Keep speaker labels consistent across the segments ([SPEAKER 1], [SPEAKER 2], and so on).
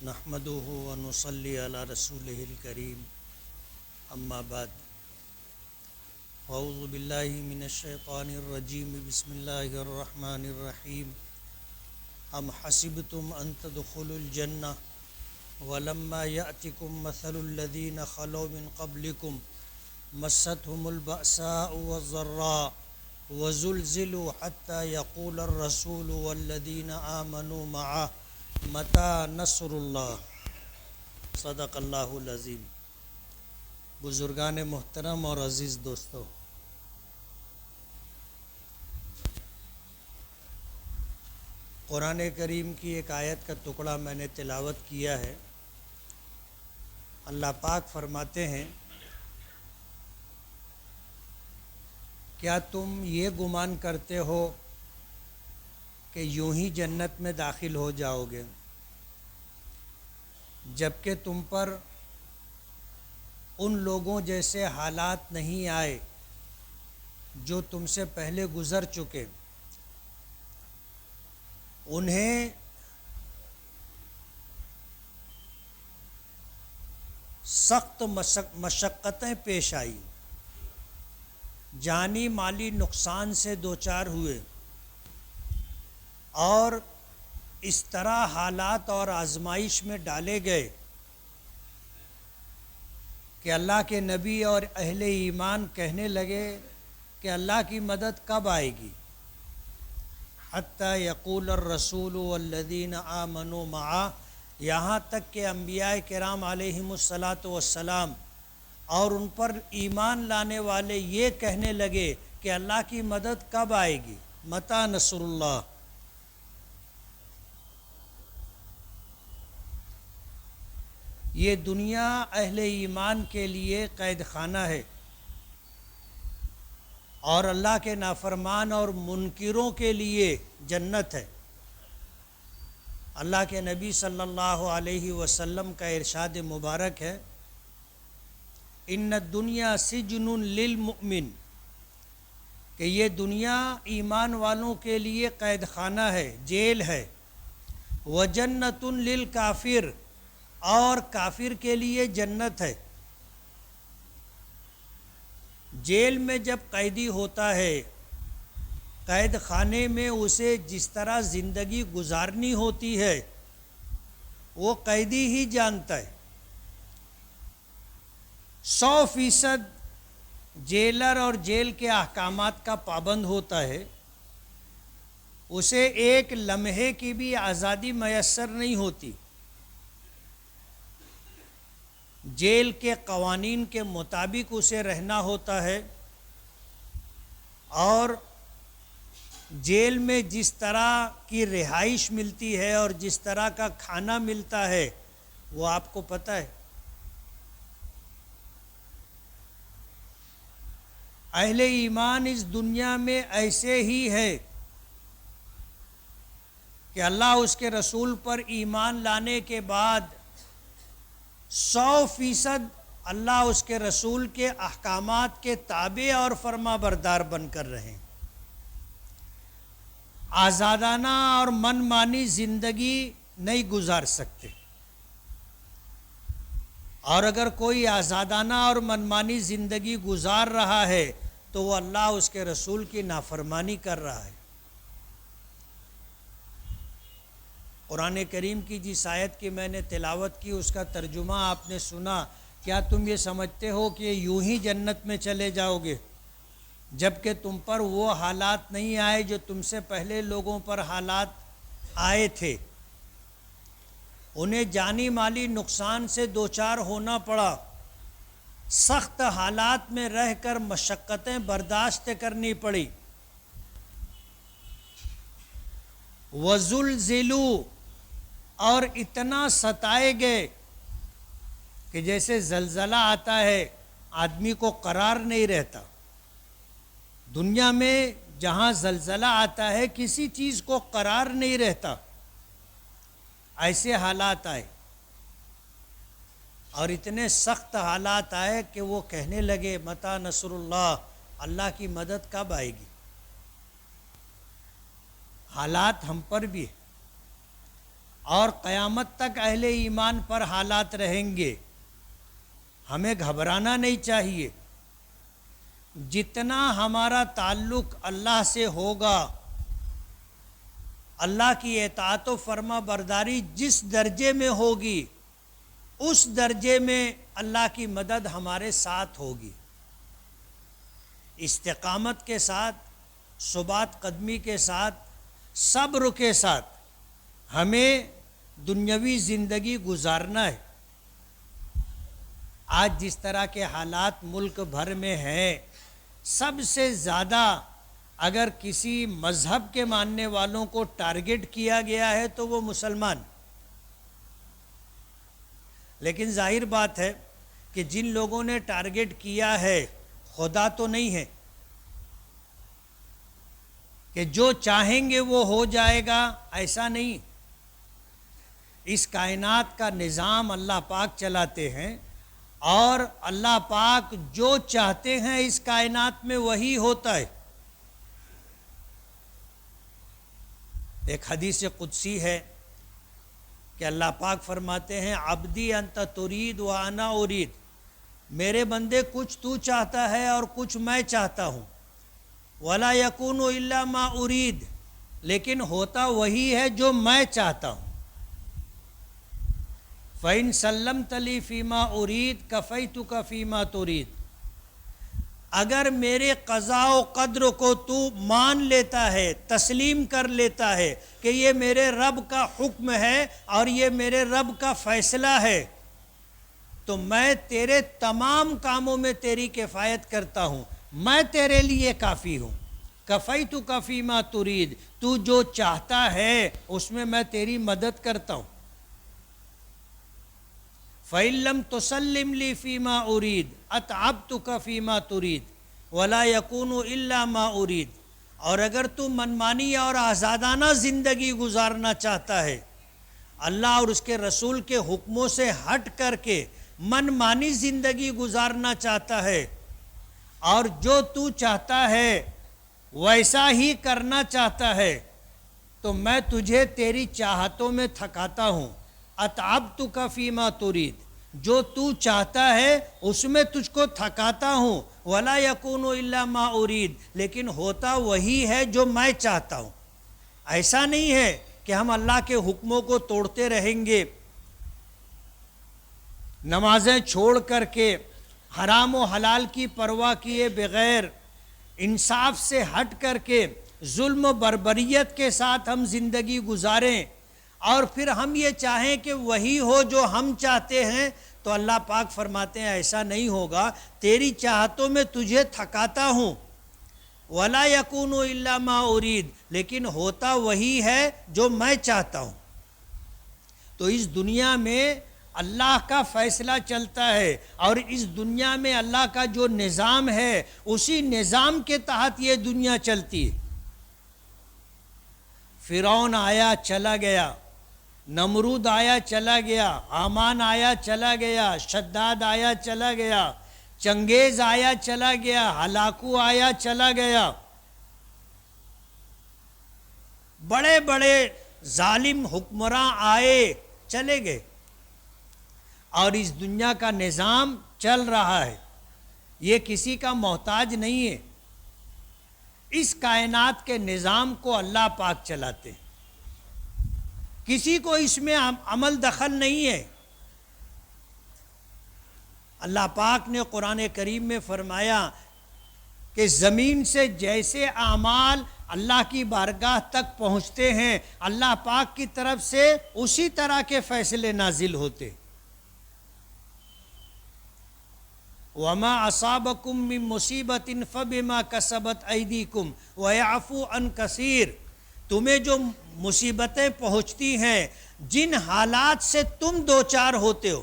[SPEAKER 1] نحمده ونصلي على رسوله الكريم اما بعد اعوذ باللہ من الشیطان الرجیم بسم اللہ الرحمن الرحیم ام حسبتم ان تدخلوا الجنہ ولما یأتکم مثل الذین خلوا من قبلکم مستهم البأساء والضراء وزلزلوا حتى يقول الرسول والذین آمنوا معه متى نصر اللہ صدق اللہ العظیم۔ بزرگان محترم اور عزیز دوستو، قرآن کریم کی ایک آیت کا ٹکڑا میں نے تلاوت کیا ہے۔ اللہ پاک فرماتے ہیں، کیا تم یہ گمان کرتے ہو کہ یوں ہی جنت میں داخل ہو جاؤ گے جبکہ تم پر ان لوگوں جیسے حالات نہیں آئے جو تم سے پہلے گزر چکے؟ انہیں سخت مشقتیں پیش آئی، جانی مالی نقصان سے دوچار ہوئے، اور اس طرح حالات اور آزمائش میں ڈالے گئے کہ اللہ کے نبی اور اہل ایمان کہنے لگے کہ اللہ کی مدد کب آئے گی؟ حتی یقول الرسول والذین آمنوا معہ، یہاں تک کہ انبیاء کرام علیہم الصلاۃ والسلام اور ان پر ایمان لانے والے یہ کہنے لگے کہ اللہ کی مدد کب آئے گی؟ متی نصر اللہ۔ یہ دنیا اہل ایمان کے لیے قید خانہ ہے، اور اللہ کے نافرمان اور منکروں کے لیے جنت ہے۔ اللہ کے نبی صلی اللہ علیہ وسلم کا ارشاد مبارک ہے، ان الدنیا سجن للمؤمن، کہ یہ دنیا ایمان والوں کے لیے قید خانہ ہے، جیل ہے، وجنت للکافر، اور کافر کے لیے جنت ہے۔ جیل میں جب قیدی ہوتا ہے، قید خانے میں اسے جس طرح زندگی گزارنی ہوتی ہے وہ قیدی ہی جانتا ہے۔ 100% جیلر اور جیل کے احکامات کا پابند ہوتا ہے، اسے ایک لمحے کی بھی آزادی میسر نہیں ہوتی۔ جیل کے قوانین کے مطابق اسے رہنا ہوتا ہے، اور جیل میں جس طرح کی رہائش ملتی ہے اور جس طرح کا کھانا ملتا ہے وہ آپ کو پتہ ہے۔ اہل ایمان اس دنیا میں ایسے ہی ہے کہ اللہ اس کے رسول پر ایمان لانے کے بعد 100% اللہ اس کے رسول کے احکامات کے تابع اور فرما بردار بن کر رہیں، آزادانہ اور من مانی زندگی نہیں گزار سکتے۔ اور اگر کوئی آزادانہ اور من مانی زندگی گزار رہا ہے تو وہ اللہ اس کے رسول کی نافرمانی کر رہا ہے۔ قرآن کریم کی جس آیت کی میں نے تلاوت کی اس کا ترجمہ آپ نے سنا۔ کیا تم یہ سمجھتے ہو کہ یوں ہی جنت میں چلے جاؤ گے جبکہ تم پر وہ حالات نہیں آئے جو تم سے پہلے لوگوں پر حالات آئے تھے؟ انہیں جانی مالی نقصان سے دوچار ہونا پڑا، سخت حالات میں رہ کر مشقتیں برداشت کرنی پڑی۔ وزلزلوا، اور اتنا ستائے گئے کہ جیسے زلزلہ آتا ہے آدمی کو قرار نہیں رہتا۔ دنیا میں جہاں زلزلہ آتا ہے کسی چیز کو قرار نہیں رہتا، ایسے حالات آئے، اور اتنے سخت حالات آئے کہ وہ کہنے لگے متی نصر اللہ، اللہ کی مدد کب آئے گی؟ حالات ہم پر بھی ہیں۔ اور قیامت تک اہل ایمان پر حالات رہیں گے. ہمیں گھبرانا نہیں چاہیے. جتنا ہمارا تعلق اللہ سے ہوگا، اللہ کی اطاعت و فرما برداری جس درجے میں ہوگی، اس درجے میں اللہ کی مدد ہمارے ساتھ ہوگی. استقامت کے ساتھ، ثبات قدمی کے ساتھ، صبر کے ساتھ ہمیں دنیاوی زندگی گزارنا ہے. آج جس طرح کے حالات ملک بھر میں ہیں، سب سے زیادہ اگر کسی مذہب کے ماننے والوں کو ٹارگٹ کیا گیا ہے تو وہ مسلمان. لیکن ظاہر بات ہے کہ جن لوگوں نے ٹارگٹ کیا ہے خدا تو نہیں ہے کہ جو چاہیں گے وہ ہو جائے گا، ایسا نہیں. اس کائنات کا نظام اللہ پاک چلاتے ہیں، اور اللہ پاک جو چاہتے ہیں اس کائنات میں وہی ہوتا ہے. ایک حدیث قدسی ہے کہ اللہ پاک فرماتے ہیں عبدی انت ترید و انا ارید، میرے بندے کچھ تو چاہتا ہے اور کچھ میں چاہتا ہوں. ولا یکون الا ما ارید، لیکن ہوتا وہی ہے جو میں چاہتا ہوں. فَإِن سَلَّمْتَ لِي فِي مَا أُرِيدُ كَفَيْتُكَ فِي مَا تُرِيدُ، اگر میرے قضاء و قدر کو تو مان لیتا ہے، تسلیم کر لیتا ہے کہ یہ میرے رب کا حکم ہے اور یہ میرے رب کا فیصلہ ہے، تو میں تیرے تمام کاموں میں تیری کفایت کرتا ہوں، میں تیرے لیے کافی ہوں. کفیتک فی ما ترید، تو جو چاہتا ہے اس میں تیری مدد کرتا ہوں. فَإِن لَمْ تُسَلِّمْ لِي فِي مَا أُرِيدُ أَتْعَبْتُكَ فِي مَا تُرِيدُ وَلَا يَكُونُ إِلَّا مَا أُرِيدُ، اور اگر تو منمانی اور آزادانہ زندگی گزارنا چاہتا ہے، اللہ اور اس کے رسول کے حکموں سے ہٹ کر کے منمانی زندگی گزارنا چاہتا ہے، اور جو تو چاہتا ہے ویسا ہی کرنا چاہتا ہے، تو میں تجھے تیری چاہتوں میں تھکاتا ہوں. اتعبتک فی ما ترید، جو تو چاہتا ہے اس میں تجھ کو تھکاتا ہوں. ولا یکون الا ما ارید، لیکن ہوتا وہی ہے جو میں چاہتا ہوں. ایسا نہیں ہے کہ ہم اللہ کے حکموں کو توڑتے رہیں گے، نمازیں چھوڑ کر کے، حرام و حلال کی پرواہ کیے بغیر، انصاف سے ہٹ کر کے، ظلم و بربریت کے ساتھ ہم زندگی گزاریں، اور پھر ہم یہ چاہیں کہ وہی ہو جو ہم چاہتے ہیں. تو اللہ پاک فرماتے ہیں ایسا نہیں ہوگا، تیری چاہتوں میں تجھے تھکاتا ہوں. ولا یکون الا ما ارید، لیکن ہوتا وہی ہے جو میں چاہتا ہوں. تو اس دنیا میں اللہ کا فیصلہ چلتا ہے، اور اس دنیا میں اللہ کا جو نظام ہے اسی نظام کے تحت یہ دنیا چلتی ہے. فرعون آیا چلا گیا، نمرود آیا چلا گیا، حامان آیا چلا گیا، شداد آیا چلا گیا، چنگیز آیا چلا گیا، ہلاکو آیا چلا گیا، بڑے بڑے ظالم حکمراں آئے چلے گئے، اور اس دنیا کا نظام چل رہا ہے. یہ کسی کا محتاج نہیں ہے. اس کائنات کے نظام کو اللہ پاک چلاتے ہیں، کسی کو اس میں عمل دخل نہیں ہے. اللہ پاک نے قرآن کریم میں فرمایا کہ زمین سے جیسے اعمال اللہ کی بارگاہ تک پہنچتے ہیں، اللہ پاک کی طرف سے اسی طرح کے فیصلے نازل ہوتے. وَمَا أَصَابَكُم مِّن مُّصِيبَةٍ فَبِمَا كَسَبَتْ أَيْدِيكُمْ وَيَعْفُو عَن كَثِيرٍ، تمہیں جو مصیبتیں پہنچتی ہیں، جن حالات سے تم دوچار ہوتے ہو،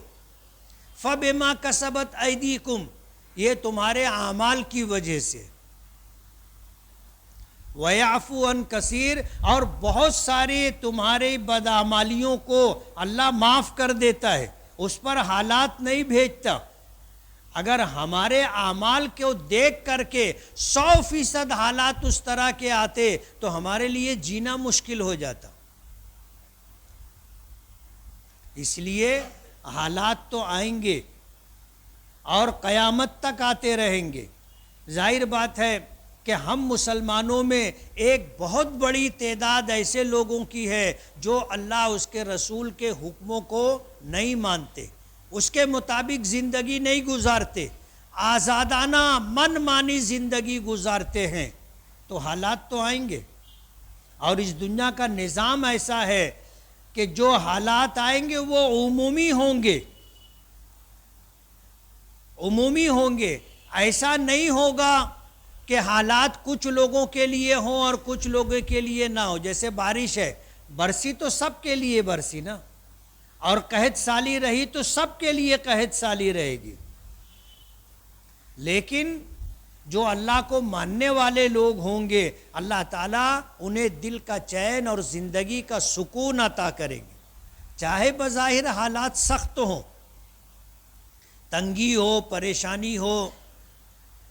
[SPEAKER 1] فَبِمَا كَسَبَتْ أَيْدِيكُمْ، یہ تمہارے اعمال کی وجہ سے. وَيَعْفُو عَن كَثِيرٍ، اور بہت ساری تمہاری بدعمالیوں کو اللہ معاف کر دیتا ہے، اس پر حالات نہیں بھیجتا. اگر ہمارے اعمال کو دیکھ کر کے 100% حالات اس طرح کے آتے تو ہمارے لیے جینا مشکل ہو جاتا. اس لیے حالات تو آئیں گے اور قیامت تک آتے رہیں گے۔ ظاہر بات ہے کہ ہم مسلمانوں میں ایک بہت بڑی تعداد ایسے لوگوں کی ہے جو اللہ اس کے رسول کے حکموں کو نہیں مانتے، اس کے مطابق زندگی نہیں گزارتے، آزادانہ من مانی زندگی گزارتے ہیں۔ تو حالات تو آئیں گے، اور اس دنیا کا نظام ایسا ہے کہ جو حالات آئیں گے وہ عمومی ہوں گے، عمومی ہوں گے۔ ایسا نہیں ہوگا کہ حالات کچھ لوگوں کے لیے ہوں اور کچھ لوگوں کے لیے نہ ہو۔ جیسے بارش ہے، برسی تو سب کے لیے برسی نا، اور قحط سالی رہی تو سب کے لیے قحط سالی رہے گی۔ لیکن جو اللہ کو ماننے والے لوگ ہوں گے، اللہ تعالیٰ انہیں دل کا چین اور زندگی کا سکون عطا کریں گے، چاہے بظاہر حالات سخت ہوں، تنگی ہو، پریشانی ہو،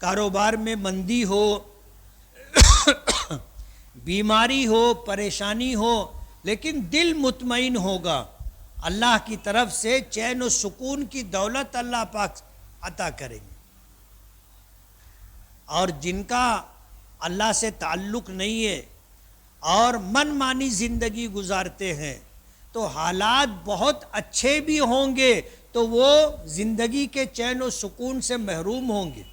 [SPEAKER 1] کاروبار میں مندی ہو، بیماری ہو، پریشانی ہو، لیکن دل مطمئن ہوگا۔ اللہ کی طرف سے چین و سکون کی دولت اللہ پاک عطا کریں گے۔ اور جن کا اللہ سے تعلق نہیں ہے اور من مانی زندگی گزارتے ہیں تو حالات بہت اچھے بھی ہوں گے تو وہ زندگی کے چین و سکون سے محروم ہوں گے۔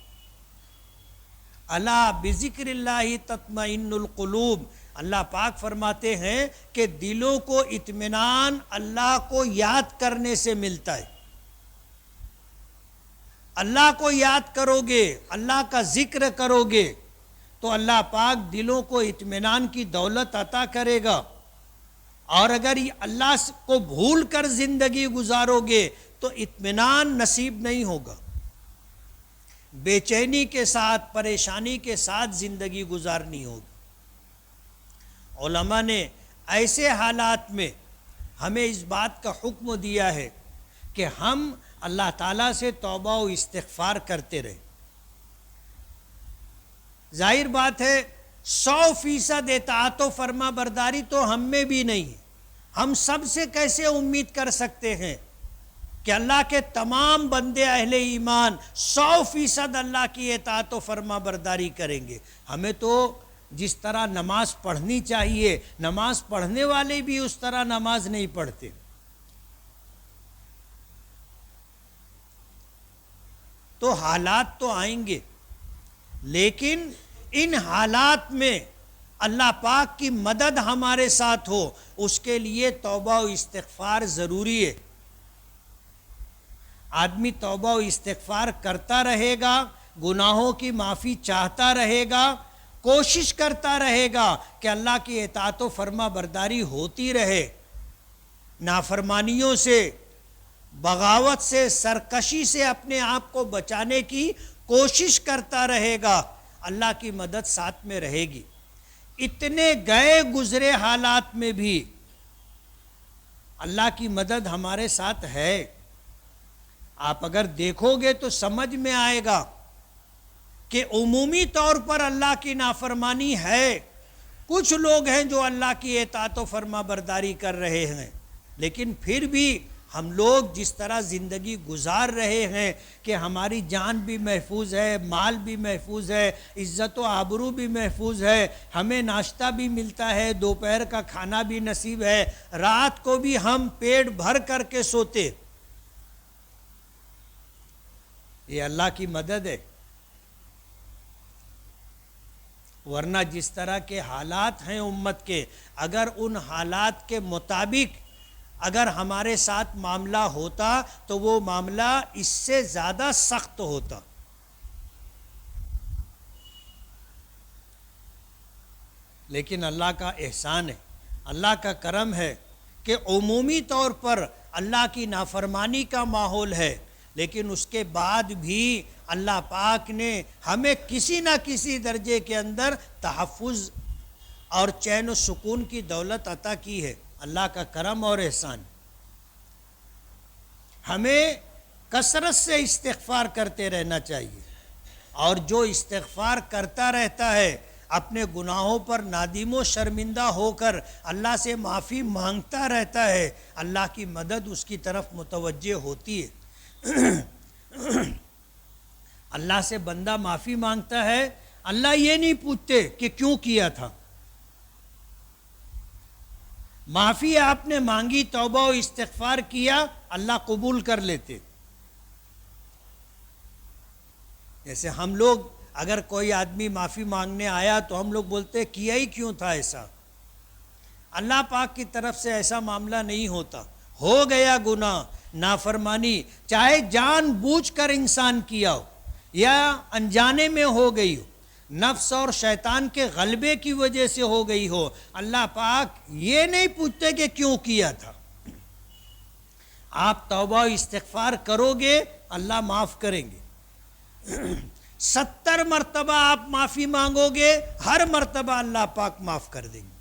[SPEAKER 1] الا بذکر اللہ تطمئن القلوب، اللہ پاک فرماتے ہیں کہ دلوں کو اطمینان اللہ کو یاد کرنے سے ملتا ہے۔ اللہ کو یاد کرو گے، اللہ کا ذکر کرو گے تو اللہ پاک دلوں کو اطمینان کی دولت عطا کرے گا، اور اگر اللہ کو بھول کر زندگی گزارو گے تو اطمینان نصیب نہیں ہوگا، بے چینی کے ساتھ، پریشانی کے ساتھ زندگی گزارنی ہوگی۔ علماء نے ایسے حالات میں ہمیں اس بات کا حکم دیا ہے کہ ہم اللہ تعالیٰ سے توبہ و استغفار کرتے رہیں۔ ظاہر بات ہے 100% اطاعت و فرما برداری تو ہم میں بھی نہیں ہے۔ ہم سب سے کیسے امید کر سکتے ہیں کہ اللہ کے تمام بندے اہل ایمان 100% اللہ کی اطاعت و فرما برداری کریں گے؟ ہمیں تو جس طرح نماز پڑھنی چاہیے، نماز پڑھنے والے بھی اس طرح نماز نہیں پڑھتے۔ تو حالات تو آئیں گے، لیکن ان حالات میں اللہ پاک کی مدد ہمارے ساتھ ہو، اس کے لیے توبہ و استغفار ضروری ہے۔ آدمی توبہ و استغفار کرتا رہے گا، گناہوں کی معافی چاہتا رہے گا، کوشش کرتا رہے گا کہ اللہ کی اطاعت و فرما برداری ہوتی رہے، نافرمانیوں سے، بغاوت سے، سرکشی سے اپنے آپ کو بچانے کی کوشش کرتا رہے گا، اللہ کی مدد ساتھ میں رہے گی۔ اتنے گئے گزرے حالات میں بھی اللہ کی مدد ہمارے ساتھ ہے۔ آپ اگر دیکھو گے تو سمجھ میں آئے گا کہ عمومی طور پر اللہ کی نافرمانی ہے، کچھ لوگ ہیں جو اللہ کی اطاعت و فرما برداری کر رہے ہیں، لیکن پھر بھی ہم لوگ جس طرح زندگی گزار رہے ہیں کہ ہماری جان بھی محفوظ ہے، مال بھی محفوظ ہے، عزت و آبرو بھی محفوظ ہے، ہمیں ناشتہ بھی ملتا ہے، دوپہر کا کھانا بھی نصیب ہے، رات کو بھی ہم پیٹ بھر کر کے سوتے، یہ اللہ کی مدد ہے۔ ورنہ جس طرح کے حالات ہیں امت کے، اگر ان حالات کے مطابق اگر ہمارے ساتھ معاملہ ہوتا تو وہ معاملہ اس سے زیادہ سخت ہوتا۔ لیکن اللہ کا احسان ہے، اللہ کا کرم ہے کہ عمومی طور پر اللہ کی نافرمانی کا ماحول ہے، لیکن اس کے بعد بھی اللہ پاک نے ہمیں کسی نہ کسی درجے کے اندر تحفظ اور چین و سکون کی دولت عطا کی ہے۔ اللہ کا کرم اور احسان۔ ہمیں کثرت سے استغفار کرتے رہنا چاہیے، اور جو استغفار کرتا رہتا ہے اپنے گناہوں پر نادم و شرمندہ ہو کر اللہ سے معافی مانگتا رہتا ہے، اللہ کی مدد اس کی طرف متوجہ ہوتی ہے۔ اللہ سے بندہ معافی مانگتا ہے، اللہ یہ نہیں پوچھتے کہ کیوں کیا تھا۔ معافی آپ نے مانگی، توبہ و استغفار کیا، اللہ قبول کر لیتے۔ جیسے ہم لوگ اگر کوئی آدمی معافی مانگنے آیا تو ہم لوگ بولتے کیا ہی کیوں تھا ایسا۔ اللہ پاک کی طرف سے ایسا معاملہ نہیں ہوتا۔ ہو گیا گناہ، نافرمانی، چاہے جان بوجھ کر انسان کیا ہو یا انجانے میں ہو گئی ہو، نفس اور شیطان کے غلبے کی وجہ سے ہو گئی ہو، اللہ پاک یہ نہیں پوچھتے کہ کیوں کیا تھا۔ آپ توبہ و استغفار کرو گے، اللہ معاف کریں گے۔ 70 مرتبہ آپ معافی مانگو گے، ہر مرتبہ اللہ پاک معاف کر دیں گے۔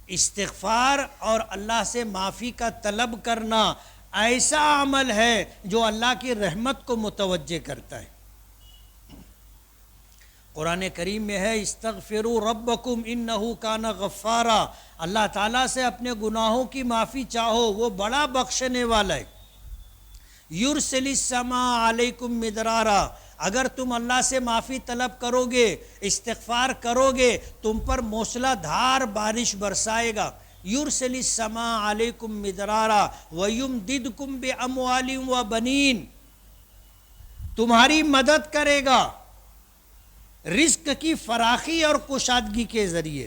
[SPEAKER 1] استغفار اور اللہ سے معافی کا طلب کرنا ایسا عمل ہے جو اللہ کی رحمت کو متوجہ کرتا ہے۔ قرآن کریم میں ہے استغفروا ربکم انہ کان غفارا، اللہ تعالیٰ سے اپنے گناہوں کی معافی چاہو، وہ بڑا بخشنے والا ہے۔ یرسل السماء علیکم مدرارا، اگر تم اللہ سے معافی طلب کرو گے، استغفار کرو گے، تم پر موسلا دھار بارش برسائے گا۔ یرسل السماء علیکم مدرارا ویمددکم باموال وبنین، تمہاری مدد کرے گا رزق کی فراخی اور کشادگی کے ذریعے،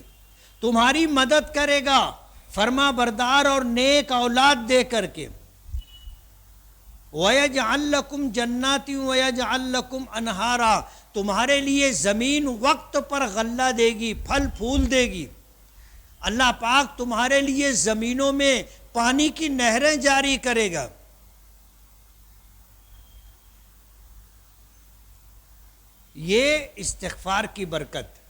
[SPEAKER 1] تمہاری مدد کرے گا فرما بردار اور نیک اولاد دے کر کے۔ وَيَجْعَلْ لَكُمْ جَنَّاتٍ وَيَجْعَلْ لَكُمْ أَنْهَارًا، تمہارے لیے زمین وقت پر غلہ دے گی، پھل پھول دے گی۔ اللہ پاک تمہارے لیے زمینوں میں پانی کی نہریں جاری کرے گا۔ یہ استغفار کی برکت۔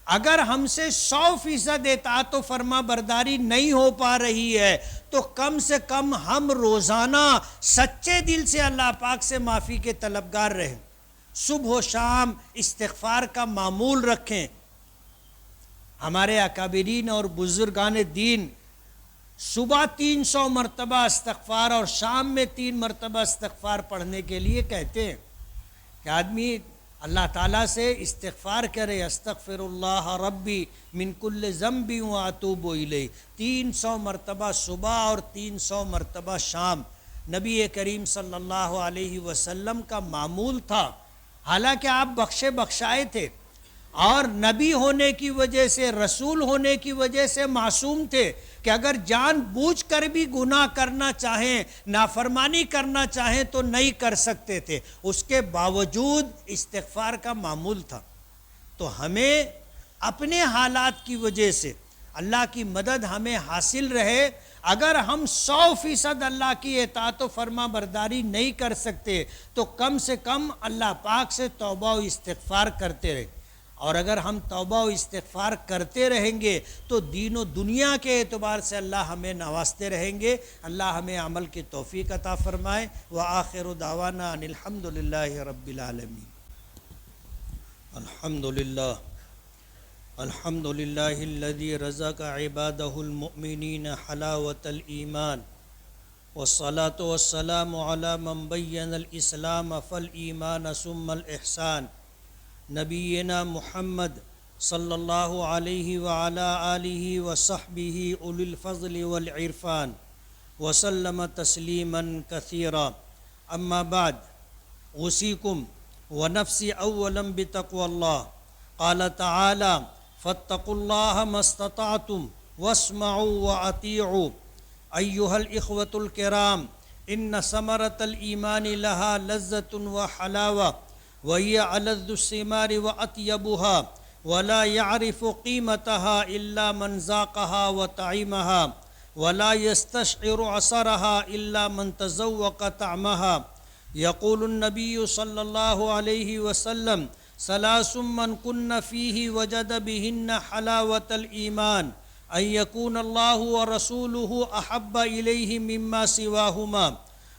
[SPEAKER 1] اگر ہم سے 100% اطاعت و فرما برداری نہیں ہو پا رہی ہے تو کم سے کم ہم روزانہ سچے دل سے اللہ پاک سے معافی کے طلبگار رہیں، صبح و شام استغفار کا معمول رکھیں۔ ہمارے اکابرین اور بزرگان دین صبح 300 مرتبہ استغفار اور شام میں 3 مرتبہ استغفار پڑھنے کے لیے کہتے ہیں کہ آدمی اللہ تعالیٰ سے استغفار کرے، استغفر اللہ ربی من کل ذنب واتوب الیہ، 300 مرتبہ صبح اور 300 مرتبہ شام نبی کریم صلی اللہ علیہ وسلم کا معمول تھا۔ حالانکہ آپ بخشے بخشائے تھے اور نبی ہونے کی وجہ سے، رسول ہونے کی وجہ سے معصوم تھے کہ اگر جان بوجھ کر بھی گناہ کرنا چاہیں، نافرمانی کرنا چاہیں تو نہیں کر سکتے تھے، اس کے باوجود استغفار کا معمول تھا۔ تو ہمیں اپنے حالات کی وجہ سے اللہ کی مدد ہمیں حاصل رہے۔ اگر ہم 100% اللہ کی اطاعت و فرما برداری نہیں کر سکتے تو کم سے کم اللہ پاک سے توبہ و استغفار کرتے رہے، اور اگر ہم توبہ و استغفار کرتے رہیں گے تو دین و دنیا کے اعتبار سے اللہ ہمیں نوازتے رہیں گے۔ اللہ ہمیں عمل کی توفیق عطا فرمائے۔ وآخر دعوانا ان الحمد للہ رب العالمین۔ الحمد للہ الذی رزق عبادہ المؤمنین حلاوة الایمان، والصلاة والسلام علی من بین الاسلام فالایمان ثم الاحسان، نبینا محمد صلی اللہ علیہ وعلا آلہ وصحبہ اولی الفضل والعرفان وسلم تسلیما کثیرا۔ اما بعد، اوصیکم ونفسی اولا بتقوی اللہ۔ قال تعالی فاتقوا اللہ ما استطعتم واسمعوا واطیعوا۔ ایہا الاخوة الکرام، ان ثمرۃ الایمان لہا لذۃ وحلاوہ، وهي ألذ الثمار وأطيبها، ولا يعرف قيمتها إلا من ذاقها وطعمها، ولا يستشعر عصرها إلا من تذوق طعمها۔ يقول النبي صلى الله عليه وسلم ثلاث من كن فيه وجد بهن حلاوة الإيمان، أن يكون الله ورسوله أحب إليه مما سواهما،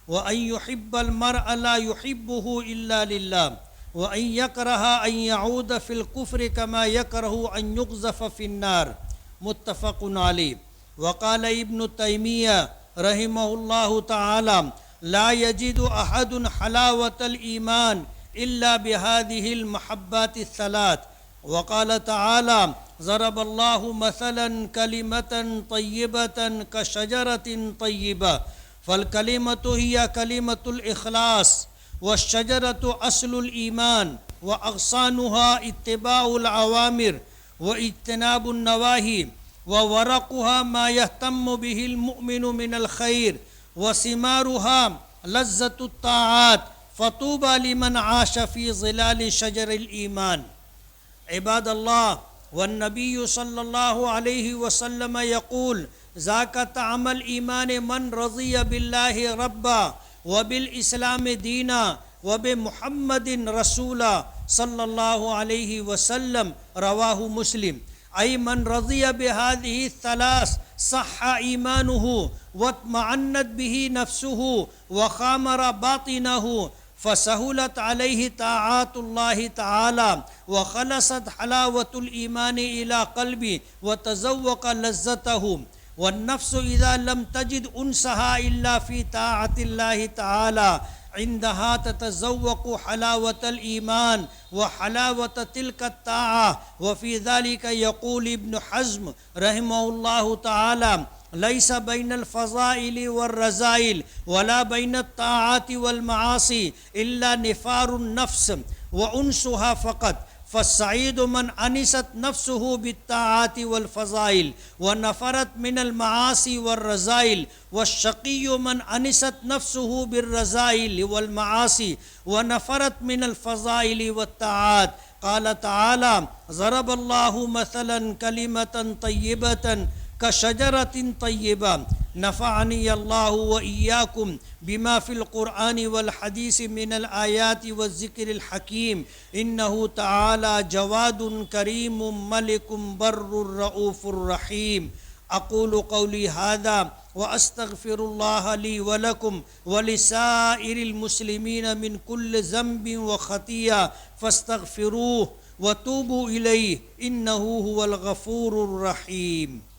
[SPEAKER 1] وأن يحب المرء لا يحبه إلا لله، وأن يكره أن يعود في الكفر كما يكره أن يقذف في النار متفق عليه. وقال ابن تيمية رحمه الله تعالى لا يجد أحد حلاوة الإيمان إلا بهذه المحبات الثلاث. وقال تعالى ضرب الله مثلا كلمة طيبة كشجرة طيبة فالكلمة هي كلمة الإخلاص والشجرة أصل الإيمان وأغصانها اتباع الأوامر واجتناب النواهي وورقها ما يهتم به المؤمن من الخير وثمارها لذة الطاعات فطوبى لمن عاش في ظلال شجر الإيمان. عباد الله، والنبي صلى الله عليه وسلم يقول ذاك طعم الإيمان من رضي بالله ربا وبالإسلام دينا وبمحمد رسولا صلى الله عليه وسلم. رواه مسلم. أي من رضي بهذه الثلاث صح إيمانه واطمأنت به نفسه وخامر باطنه فسهلت عليه طاعات الله تعالى وخلصت حلاوة الإيمان إلى قلبه وتذوق لذته. والنفس إذا لم تجد أنسها إلا في طاعة الله تعالى عندها تتذوق حلاوة الإيمان وحلاوة تلك الطاعة. وفي ذلك يقول ابن حزم رحمه الله تعالى ليس بين الفضائل والرذائل ولا بين الطاعات والمعاصي إلا نفار النفس وأنسها فقط. فالسعيد من أنست نفسه بالطاعات والفضائل ونفرت من المعاصي والرذائل، والشقي من أنست نفسه بالرذائل والمعاصي ونفرت من الفضائل والطاعات. قال تعالى ضرب الله مثلا كلمة طيبة كشجرة طيبة. نفعني الله وإياكم بما في القرآن والحديث من الآيات والذكر الحكيم. إنه تعالى جواد كريم ملك بر رؤوف رحيم. أقول قولي هذا وأستغفر الله لي ولكم ولسائر المسلمين من كل ذنب وخطيئة فاستغفروه وتوبوا إليه إنه هو الغفور الرحيم.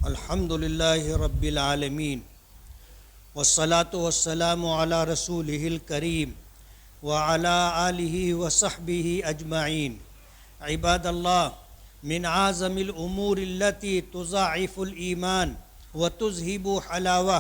[SPEAKER 1] الحمد لله رب العالمين والصلاة والسلام على رسوله الكريم وعلى آله وصحبه أجمعين. عباد الله، من أعظم الأمور التي تضاعف الإيمان وتذهب حلاوة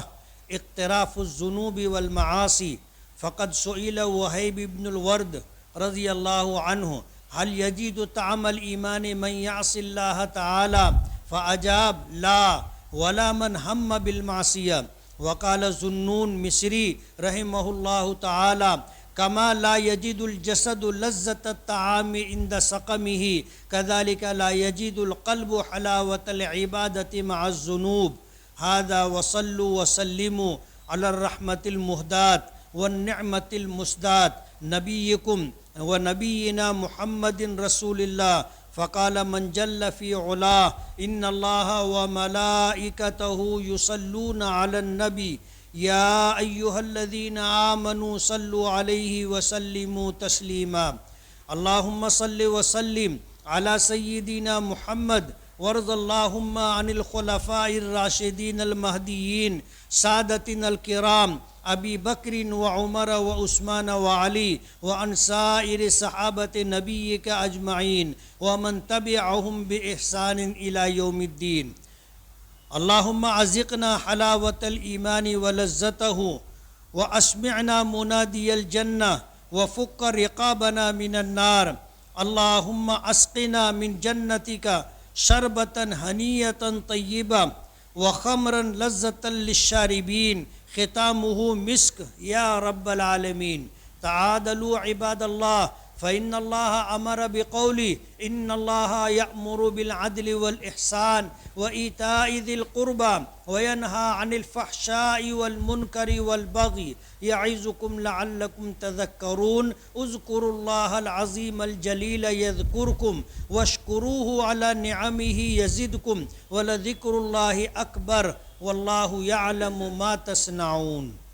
[SPEAKER 1] اقتراف الذنوب والمعاصي. فقد سئل وهيب بن الورد رضي الله عنه هل يجد طعم الإيمان من يعصي الله تعالى؟ فأجاب لا ولا من هم بالمعصية. وقال ذنون مصري رحمه الله تعالى كما لا يجد الجسد لذة الطعام عند سقمه كذلك لا يجد القلب حلاوة العبادة مع الذنوب. هذا وصلوا وسلموا على الرحمة المهداة والنعمة المسداة نبيكم ونبينا محمد رسول الله. فقال من جل في علاه إن الله وملائكته يصلون على النبي يا أيها الذين آمنوا صلوا عليه وسلموا تسليما. اللهم صل وسلم على سيدنا محمد وارض اللهم عن الخلفاء الراشدين المهديين سادتنا الكرام أبي بكر وعمر وعثمان وعلي وعن سائر صحابة نبيك أجمعين ومن تبعهم بإحسان إلى يوم الدين. اللهم أذقنا حلاوة الإيمان ولذته وأسمعنا منادي الجنة وفك رقابنا من النار. اللهم أسقنا من جنتك شربة هنية طيبة وخمرا لذة للشاربين ختامه مسك يا رب العالمين. تعادلوا عباد الله فإن الله أمر بقوله إن الله يأمر بالعدل والإحسان وإيتاء ذي القربى وينهى عن الفحشاء والمنكر والبغي يعظكم لعلكم تذكرون اذكروا الله العظيم الجليل يذكركم واشكروه على نعمه يزدكم ولذكر الله أكبر والله يعلم ما تصنعون.